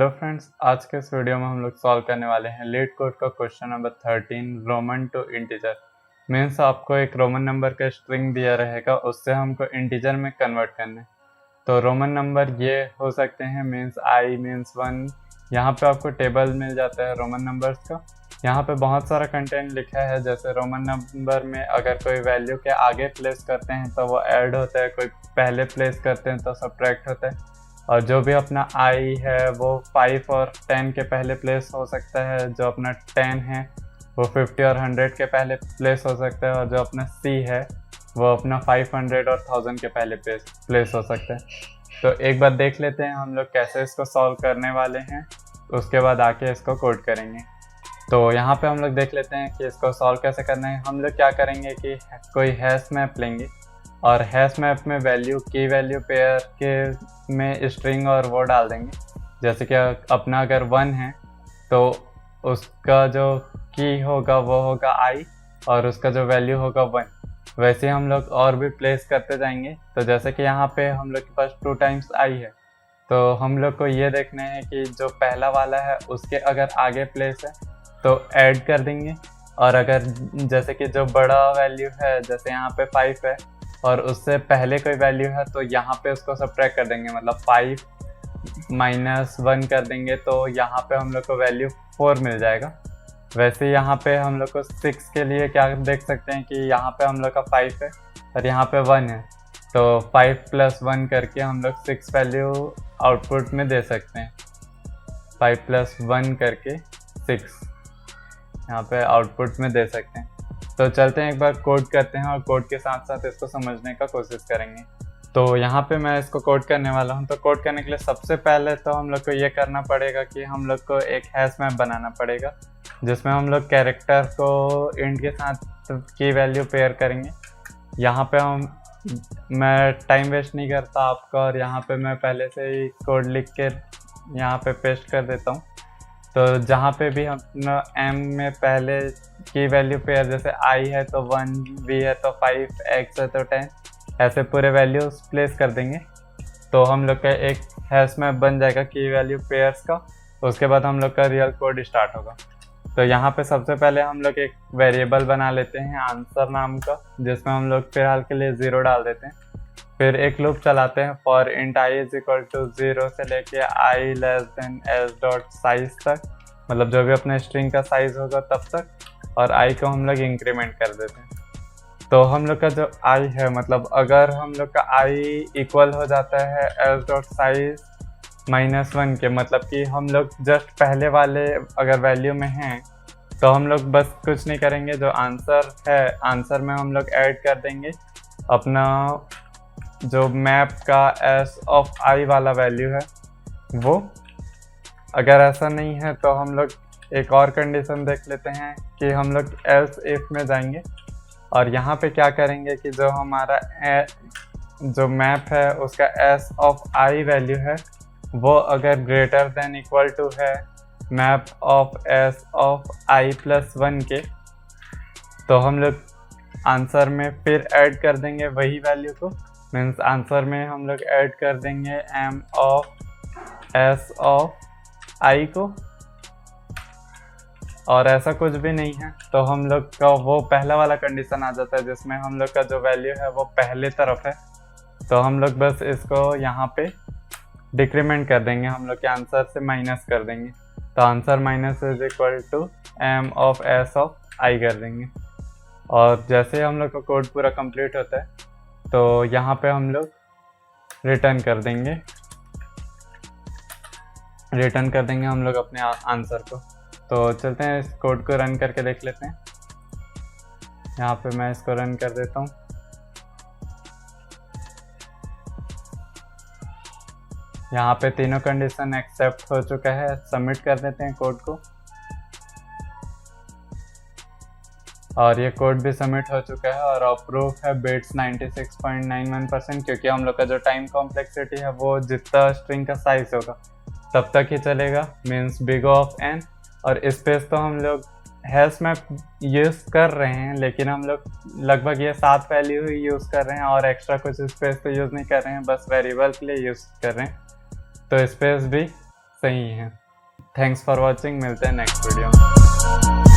Hello friends, आज के इस वीडियो में हम लोग सॉल्व करने वाले हैं लीड कोड का question number 13 Roman to integer. Means आपको एक रोमन नंबर का स्ट्रिंग दिया रहेगा, उससे हमको इंटीजर में कन्वर्ट करना है। तो रोमन नंबर ये हो सकते हैं मीन्स आई मीन्स 1। यहाँ पे आपको टेबल मिल जाता है रोमन नंबर्स का। यहाँ पे बहुत सारा कंटेंट लिखा है, जैसे रोमन नंबर में अगर कोई वैल्यू के आगे प्लेस करते हैं तो वो ऐड होता है, कोई पहले प्लेस करते हैं तो सब्ट्रैक्ट होता है। और जो भी अपना आई है वो 5 और 10 के पहले प्लेस हो सकता है, जो अपना 10 है वो 50 और 100 के पहले प्लेस हो सकता है, और जो अपना सी है वो अपना 500 और 1000 के पहले प्लेस हो सकता है। तो एक बार देख लेते हैं हम लोग कैसे इसको सॉल्व करने वाले हैं, उसके बाद आके इसको कोड करेंगे। तो यहाँ पे हम लोग देख लेते हैं कि इसको सॉल्व कैसे करना है। हम लोग क्या करेंगे कि कोई हैश मैप लेंगे और हैश मैप में वैल्यू की वैल्यू पेयर के में स्ट्रिंग और वो डाल देंगे। जैसे कि अपना अगर 1 है तो उसका जो की होगा वो होगा आई और उसका जो वैल्यू होगा 1। वैसे हम लोग और भी प्लेस करते जाएंगे। तो जैसे कि यहाँ पे हम लोग के पास 2 टाइम्स आई है, तो हम लोग को ये देखना है कि जो पहला वाला है उसके अगर आगे प्लेस है तो ऐड कर देंगे। और अगर जैसे कि जो बड़ा वैल्यू है, जैसे यहाँ पे 5 है और उससे पहले कोई वैल्यू है तो यहाँ पे उसको सब्ट्रैक्ट कर देंगे, मतलब 5 माइनस 1 कर देंगे तो यहाँ पे हम लोग को वैल्यू 4 मिल जाएगा। वैसे यहाँ पे हम लोग को 6 के लिए क्या देख सकते हैं कि यहाँ पे हम लोग का 5 है और यहाँ पे 1 है, तो 5 + 1 करके हम लोग 6 वैल्यू आउटपुट में दे सकते हैं। 5 + 1 करके 6 यहाँ पे आउटपुट में दे सकते हैं। तो चलते हैं एक बार कोड करते हैं और कोड के साथ साथ इसको समझने का कोशिश करेंगे। तो यहाँ पे मैं इसको कोड करने वाला हूँ। तो कोड करने के लिए सबसे पहले तो हम लोग को ये करना पड़ेगा कि हम लोग को एक हैश मैप बनाना पड़ेगा, जिसमें हम लोग कैरेक्टर को इंट के साथ की वैल्यू पेयर करेंगे। यहाँ पे मैं टाइम वेस्ट नहीं करता आपका, और यहाँ पे मैं पहले से ही कोड लिख के यहाँ पे पेस्ट कर देता हूँ। तो जहाँ पे भी हम एम में पहले की वैल्यू पेयर, जैसे आई है तो 1, वी है तो 5, एक्स है तो 10, ऐसे पूरे वैल्यूज प्लेस कर देंगे। तो हम लोग का एक हैश मैप बन जाएगा की वैल्यू पेयर्स का। उसके बाद हम लोग का रियल कोड स्टार्ट होगा। तो यहाँ पे सबसे पहले हम लोग एक वेरिएबल बना लेते हैं आंसर नाम का, जिसमें हम लोग फिलहाल के लिए 0 डाल देते हैं। फिर एक लूप चलाते हैं फॉर इंट आई = 0 से लेके आई (s.size) तक, मतलब जो भी अपने स्ट्रिंग का साइज होगा तब तक, और आई को हम लोग इंक्रीमेंट कर देते हैं। तो हम लोग का जो आई है, मतलब अगर हम लोग का आई इक्वल हो जाता है s.size -1 के, मतलब कि हम लोग जस्ट पहले वाले अगर वैल्यू में हैं तो हम लोग बस कुछ नहीं करेंगे। जो आंसर है, आंसर में हम लोग ऐड कर देंगे अपना जो मैप का s(i) वाला वैल्यू है वो। अगर ऐसा नहीं है तो हम लोग एक और कंडीशन देख लेते हैं कि हम लोग एल्स इफ में जाएंगे और यहाँ पे क्या करेंगे कि जो हमारा जो मैप है उसका s(i) वैल्यू है वो अगर ग्रेटर देन इक्वल टू है मैप ऑफ s(i + 1) के, तो हम लोग आंसर में फिर ऐड कर देंगे वही वैल्यू को। मीन्स आंसर में हम लोग ऐड कर देंगे m ऑफ s(i) को। और ऐसा कुछ भी नहीं है तो हम लोग का वो पहला वाला कंडीशन आ जाता है, जिसमें हम लोग का जो वैल्यू है वो पहले तरफ है। तो हम लोग बस इसको यहाँ पे डिक्रीमेंट कर देंगे, हम लोग के आंसर से माइनस कर देंगे। तो आंसर -= m ऑफ s(i) कर देंगे। और जैसे हम लोग का कोड पूरा कंप्लीट होता है तो यहाँ पे हम लोग रिटर्न कर देंगे हम लोग अपने आंसर को। तो चलते हैं इस कोड को रन करके देख लेते हैं। यहाँ पे मैं इसको रन कर देता हूँ। यहाँ पे तीनों कंडीशन एक्सेप्ट हो चुका है। सबमिट कर देते हैं कोड को, और ये कोड भी सबमिट हो चुका है और अप्रूव है बिट्स 96.91%, क्योंकि हम लोग का जो टाइम कॉम्प्लेक्सिटी है वो जितना स्ट्रिंग का साइज होगा तब तक ही चलेगा, मीन्स बिग ऑफ n। और स्पेस तो हम लोग हैश मैप यूज़ कर रहे हैं, लेकिन हम लोग लगभग ये 7 वैल्यू ही यूज़ कर रहे हैं और एक्स्ट्रा कुछ स्पेस तो यूज़ नहीं कर रहे हैं, बस वेरिएबल के लिए यूज़ कर रहे हैं। तो स्पेस भी सही है। थैंक्स फॉर वॉचिंग, मिलते हैं नेक्स्ट वीडियो में।